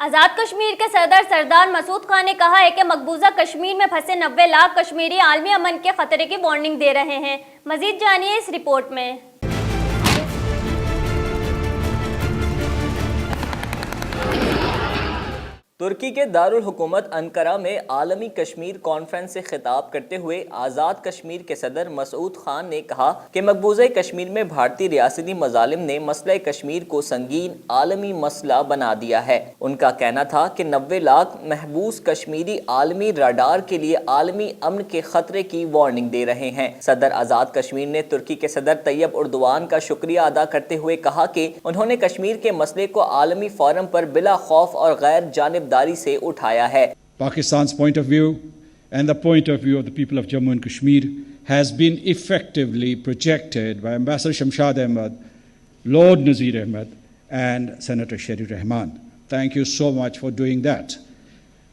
आज़ाद कश्मीर के सदर सरदार मसूद खान ने कहा है कि मकबूजा कश्मीर में फंसे 90 लाख कश्मीरी आलमी अमन के खतरे की वार्निंग दे रहे हैं। मजीद जानिए इस रिपोर्ट में। तुर्की के दारुल हुकूमत अंकारा में आलमी कश्मीर कॉन्फ्रेंस से खिताब करते हुए आज़ाद कश्मीर के सदर मसूद खान ने कहा कि मकबूजा कश्मीर में भारतीय रियासती मजालिम ने मसला कश्मीर को संगीन आलमी मसला बना दिया है। उनका कहना था कि 90 लाख महबूस कश्मीरी आलमी रडार के लिए आलमी अमन के खतरे की वार्निंग दे रहे हैं। सदर आज़ाद कश्मीर ने तुर्की के सदर तैयब उर्दवान का शुक्रिया अदा करते हुए कहा कि उन्होंने कश्मीर के मसले को आलमी फोरम पर बिला खौफ और गैर जानिब से उठाया है। Pakistan's point of view and the point of view of the people of Jammu and Kashmir has been effectively projected by Ambassador Shamshad Ahmad, Lord Nazir Ahmad and Senator Sharif Rahman. Thank you so much for doing that.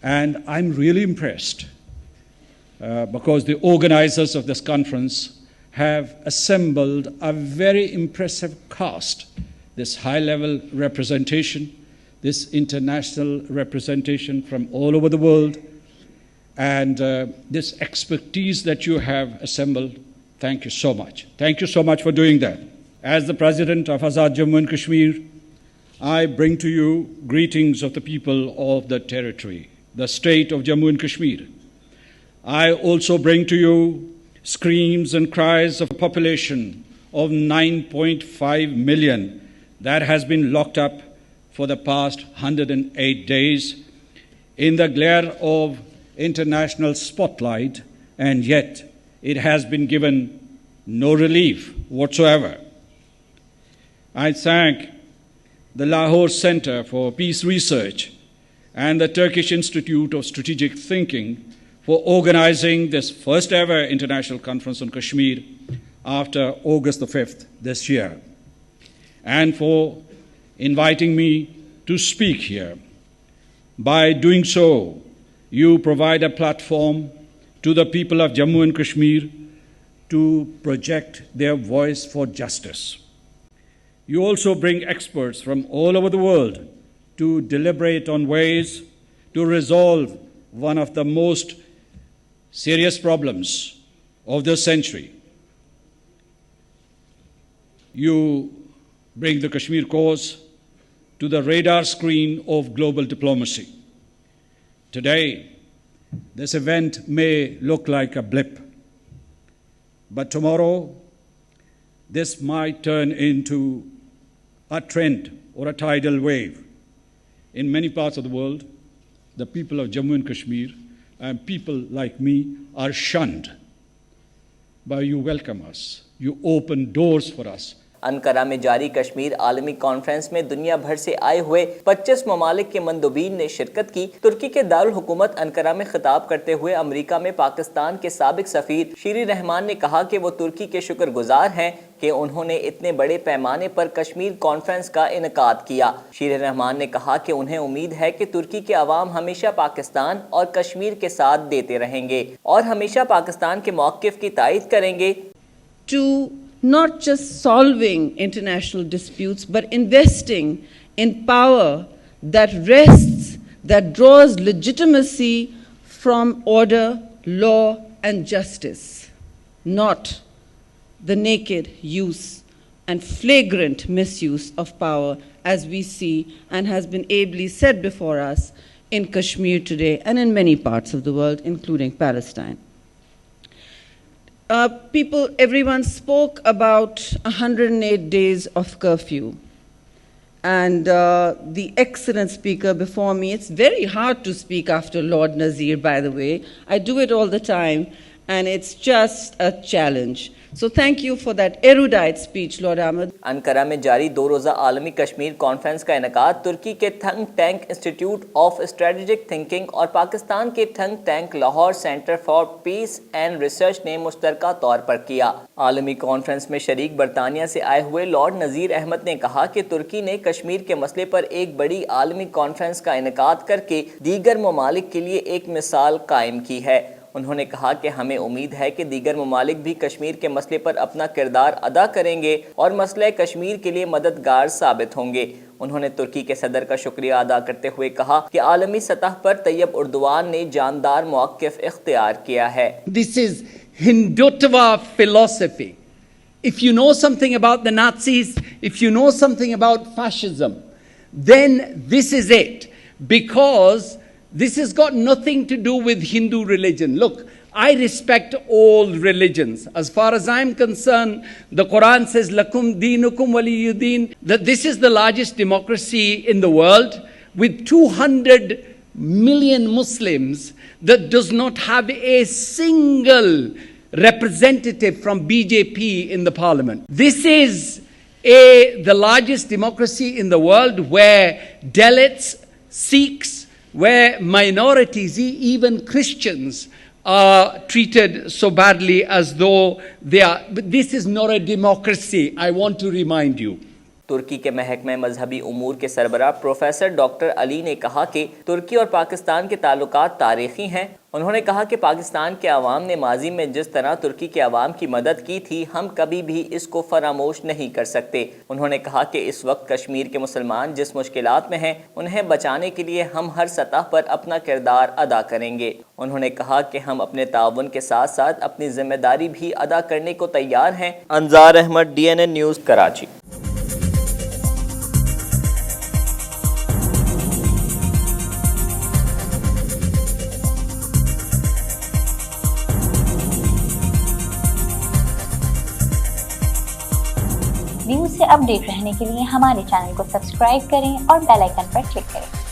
And I'm really impressed because the organizers of this conference have assembled a very impressive cast, this high-level representation, this international representation from all over the world, and this expertise that you have assembled. Thank you so much. Thank you so much for doing that. As the President of Azad Jammu and Kashmir, I bring to you greetings of the people of the territory, the state of Jammu and Kashmir. I also bring to you screams and cries of a population of 9.5 million that has been locked up for the past 108 days in the glare of international spotlight, and yet it has been given no relief whatsoever. I thank the Lahore Center for Peace Research and the Turkish Institute of Strategic Thinking for organizing this first ever international conference on Kashmir after August the 5th this year, and for inviting me to speak here. By doing so, you provide a platform to the people of Jammu and Kashmir to project their voice for justice. You also bring experts from all over the world to deliberate on ways to resolve one of the most serious problems of this century. You bring the Kashmir cause to the radar screen of global diplomacy. Today, this event may look like a blip, but tomorrow, this might turn into a trend or a tidal wave. In many parts of the world, the people of Jammu and Kashmir and people like me are shunned. But you welcome us, you open doors for us. Ankara में जारी कश्मीर आलमी conference में दुनिया भर से आए हुए 25 ममालिक के मंदुबीन ने शिरकत की। तुर्की के दारुल हुकूमत अंकारा में खिताब करते हुए अमेरिका में पाकिस्तान के साबिक सफीर शरीफ रहमान ने कहा कि वो तुर्की के शुक्रगुजार हैं कि उन्होंने इतने बड़े पैमाने पर कश्मीर कॉन्फ्रेंस का इनेकाद किया। शरीफ रहमान ने कहा कि उन्हें उम्मीद है कि तुर्की के अवाम हमेशा पाकिस्तान और कश्मीर के साथ देते रहेंगे और हमेशा पाकिस्तान के मौक़िफ़ की तायद करेंगे। Not just solving international disputes, but investing in power that rests, that draws legitimacy from order, law, and justice, not the naked use and flagrant misuse of power as we see and has been ably said before us in Kashmir today and in many parts of the world, including Palestine. Everyone spoke about 108 days of curfew. And the excellent speaker before me, it's very hard to speak after Lord Nazir, by the way. I do it all the time, and it's just a challenge. So thank you for that erudite speech, Lord Ahmed. Ankara में जारी 2 रोज़ा आलमी Kashmir conference का इनेकाद तुर्की के think tank institute of strategic thinking और पाकिस्तान के think tank Lahore centre for piece and research ने मुश्तरका तौर पर किया। आलमी कॉन्फ्रेंस में शरीक बरतानिया से आए हुए लॉर्ड नज़ीर अहमद ने कहा कि तुर्की ने कश्मीर के मसले पर एक बड़ी आलमी कॉन्फ्रेंस का इनेकाद करके दीगर ममालिक के लिए एक मिसाल कायम की है। उन्होंने कहा कि हमें उम्मीद है कि दीगर ममालिक भी कश्मीर के मसले पर अपना किरदार अदा करेंगे और मसले कश्मीर के लिए मददगार साबित होंगे। उन्होंने तुर्की के सदर का शुक्रिया अदा करते हुए कहा कि आलमी सतह पर तैयब उर्दुआन ने जानदार मौक़िफ़ इख्तियार किया है। This is Hindutva philosophy. If you know something about the Nazis, if you know something about fascism, then this is it. Because this has got nothing to do with Hindu religion. Look, I respect all religions. As far as I'm concerned, the Quran says, Lakum deenukum waliyuddin, that this is the largest democracy in the world with 200 million Muslims that does not have a single representative from BJP in the parliament. This is the largest democracy in the world where Dalits, Sikhs, where minorities, even Christians, are treated so badly as though they are. But this is not a democracy, I want to remind you. तुर्की के महकमे मजहबी उमूर के सरबराह professor doctor Ali ने कहा कि तुर्की और पाकिस्तान के ताल्लुकात तारीखी हैं। उन्होंने कहा कि पाकिस्तान के अवाम ने माजी में जिस तरह तुर्की के अवाम की मदद की थी, हम कभी भी इसको फरामोश नहीं कर सकते। उन्होंने कहा कि इस वक्त कश्मीर के मुसलमान जिस मुश्किलात में हैं, उन्हें बचाने के लिए हम हर सतह पर अपना किरदार अदा करेंगे। उन्होंने कहा कि हम अपने ताउन के साथ साथ अपनी जिम्मेदारी भी अदा करने को तैयार हैं। Anjar Ahmad, DNN news, Karachi. News से अपडेट रहने के लिए हमारे चैनल को सब्सक्राइब करें और बेल आइकन पर क्लिक करें।